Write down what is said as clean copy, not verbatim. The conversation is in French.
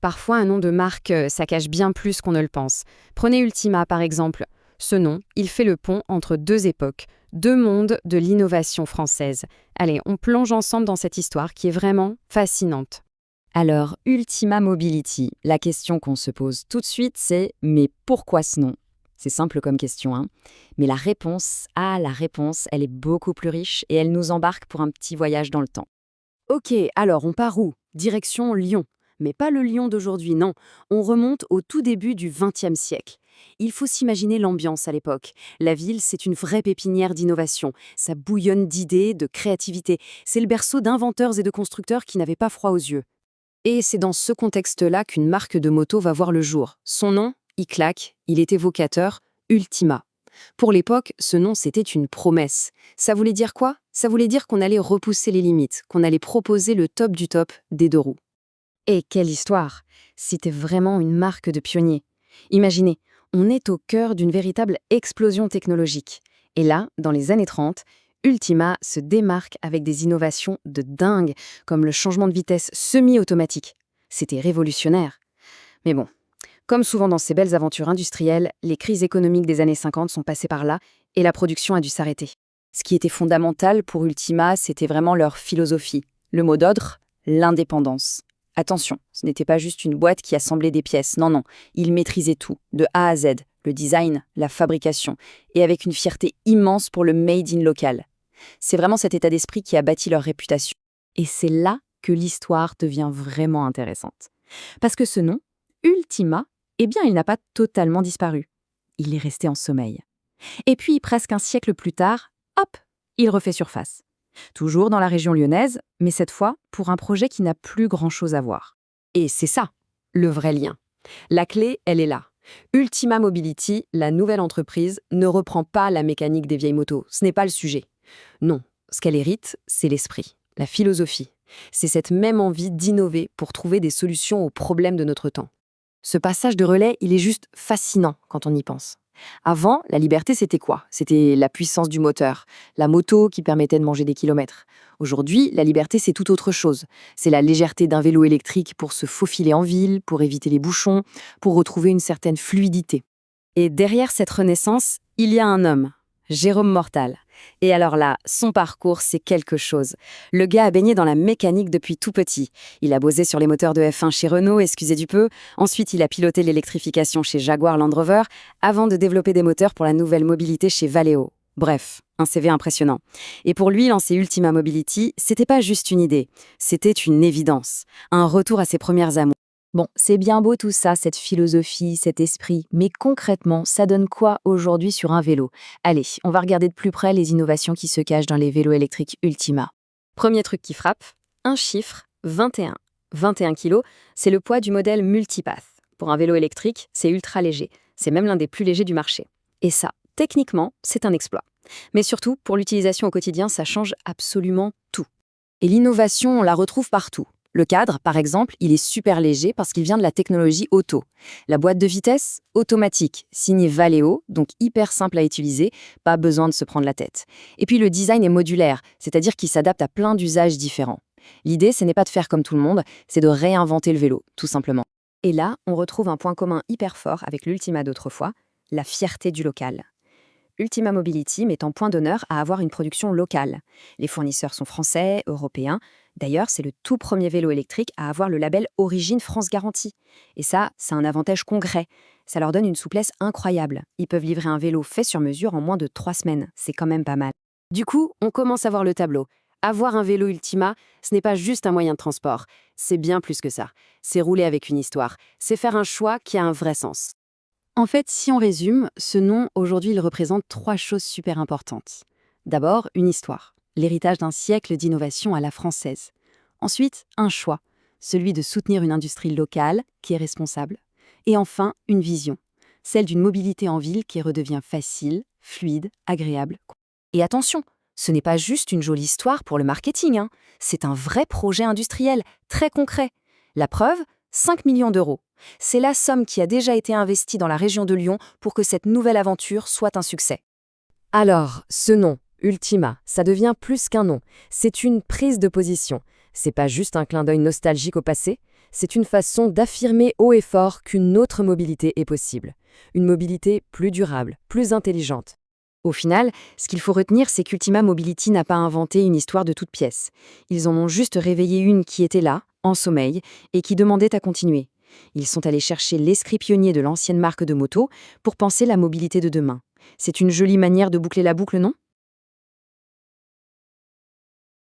Parfois, un nom de marque, ça cache bien plus qu'on ne le pense. Prenez Ultima, par exemple. Ce nom, il fait le pont entre deux époques, deux mondes de l'innovation française. Allez, on plonge ensemble dans cette histoire qui est vraiment fascinante. Alors, Ultima Mobility, la question qu'on se pose tout de suite, c'est mais pourquoi ce nom? C'est simple comme question, hein. Mais la réponse, elle est beaucoup plus riche et elle nous embarque pour un petit voyage dans le temps. Ok, alors on part où? Direction Lyon. Mais pas le Lyon d'aujourd'hui, non. On remonte au tout début du XXe siècle. Il faut s'imaginer l'ambiance à l'époque. La ville, c'est une vraie pépinière d'innovation. Ça bouillonne d'idées, de créativité. C'est le berceau d'inventeurs et de constructeurs qui n'avaient pas froid aux yeux. Et c'est dans ce contexte-là qu'une marque de moto va voir le jour. Son nom, il claque, il est évocateur, Ultima. Pour l'époque, ce nom, c'était une promesse. Ça voulait dire quoi? Ça voulait dire qu'on allait repousser les limites, qu'on allait proposer le top du top des deux roues. Et quelle histoire! C'était vraiment une marque de pionnier. Imaginez, on est au cœur d'une véritable explosion technologique. Et là, dans les années 30, Ultima se démarque avec des innovations de dingue, comme le changement de vitesse semi-automatique. C'était révolutionnaire. Mais bon, comme souvent dans ces belles aventures industrielles, les crises économiques des années 50 sont passées par là et la production a dû s'arrêter. Ce qui était fondamental pour Ultima, c'était vraiment leur philosophie. Le mot d'ordre, l'indépendance. Attention, ce n'était pas juste une boîte qui assemblait des pièces, non, non, ils maîtrisaient tout, de A à Z, le design, la fabrication, et avec une fierté immense pour le made in local. C'est vraiment cet état d'esprit qui a bâti leur réputation. Et c'est là que l'histoire devient vraiment intéressante. Parce que ce nom, Ultima, eh bien, il n'a pas totalement disparu. Il est resté en sommeil. Et puis, presque un siècle plus tard, hop, il refait surface. Toujours dans la région lyonnaise, mais cette fois pour un projet qui n'a plus grand-chose à voir. Et c'est ça, le vrai lien. La clé, elle est là. Ultima Mobility, la nouvelle entreprise, ne reprend pas la mécanique des vieilles motos. Ce n'est pas le sujet. Non, ce qu'elle hérite, c'est l'esprit, la philosophie. C'est cette même envie d'innover pour trouver des solutions aux problèmes de notre temps. Ce passage de relais, il est juste fascinant quand on y pense. Avant, la liberté, c'était quoi? C'était la puissance du moteur, la moto qui permettait de manger des kilomètres. Aujourd'hui, la liberté, c'est tout autre chose. C'est la légèreté d'un vélo électrique pour se faufiler en ville, pour éviter les bouchons, pour retrouver une certaine fluidité. Et derrière cette renaissance, il y a un homme, Jérôme Mortal. Et alors là, son parcours, c'est quelque chose. Le gars a baigné dans la mécanique depuis tout petit. Il a bossé sur les moteurs de F1 chez Renault, excusez du peu. Ensuite, il a piloté l'électrification chez Jaguar Land Rover, avant de développer des moteurs pour la nouvelle mobilité chez Valeo. Bref, un CV impressionnant. Et pour lui, lancer Ultima Mobility, c'était pas juste une idée, c'était une évidence. Un retour à ses premières amours. Bon, c'est bien beau tout ça, cette philosophie, cet esprit, mais concrètement, ça donne quoi aujourd'hui sur un vélo? Allez, on va regarder de plus près les innovations qui se cachent dans les vélos électriques Ultima. Premier truc qui frappe, un chiffre, 21. 21 kg, c'est le poids du modèle Multipath. Pour un vélo électrique, c'est ultra léger. C'est même l'un des plus légers du marché. Et ça, techniquement, c'est un exploit. Mais surtout, pour l'utilisation au quotidien, ça change absolument tout. Et l'innovation, on la retrouve partout. Le cadre, par exemple, il est super léger parce qu'il vient de la technologie auto. La boîte de vitesse, automatique, signée Valeo, donc hyper simple à utiliser, pas besoin de se prendre la tête. Et puis le design est modulaire, c'est-à-dire qu'il s'adapte à plein d'usages différents. L'idée, ce n'est pas de faire comme tout le monde, c'est de réinventer le vélo, tout simplement. Et là, on retrouve un point commun hyper fort avec l'Ultima d'autrefois, la fierté du local. Ultima Mobility met en point d'honneur à avoir une production locale. Les fournisseurs sont français, européens. D'ailleurs, c'est le tout premier vélo électrique à avoir le label Origine France Garantie. Et ça, c'est un avantage concret. Ça leur donne une souplesse incroyable. Ils peuvent livrer un vélo fait sur mesure en moins de 3 semaines. C'est quand même pas mal. Du coup, on commence à voir le tableau. Avoir un vélo Ultima, ce n'est pas juste un moyen de transport. C'est bien plus que ça. C'est rouler avec une histoire. C'est faire un choix qui a un vrai sens. En fait, si on résume, ce nom, aujourd'hui, il représente 3 choses super importantes. D'abord, une histoire, l'héritage d'un siècle d'innovation à la française. Ensuite, un choix, celui de soutenir une industrie locale qui est responsable. Et enfin, une vision, celle d'une mobilité en ville qui redevient facile, fluide, agréable. Et attention, ce n'est pas juste une jolie histoire pour le marketing, hein. C'est un vrai projet industriel, très concret. La preuve, 5 millions d'euros. C'est la somme qui a déjà été investie dans la région de Lyon pour que cette nouvelle aventure soit un succès. Alors, ce nom, Ultima, ça devient plus qu'un nom. C'est une prise de position. C'est pas juste un clin d'œil nostalgique au passé, C'est une façon d'affirmer haut et fort qu'une autre mobilité est possible. Une mobilité plus durable, plus intelligente. Au final, ce qu'il faut retenir, c'est qu'Ultima Mobility n'a pas inventé une histoire de toutes pièces. Ils en ont juste réveillé une qui était là, en sommeil, et qui demandait à continuer. Ils sont allés chercher l'esprit pionnier de l'ancienne marque de moto pour penser la mobilité de demain. C'est une jolie manière de boucler la boucle, non ?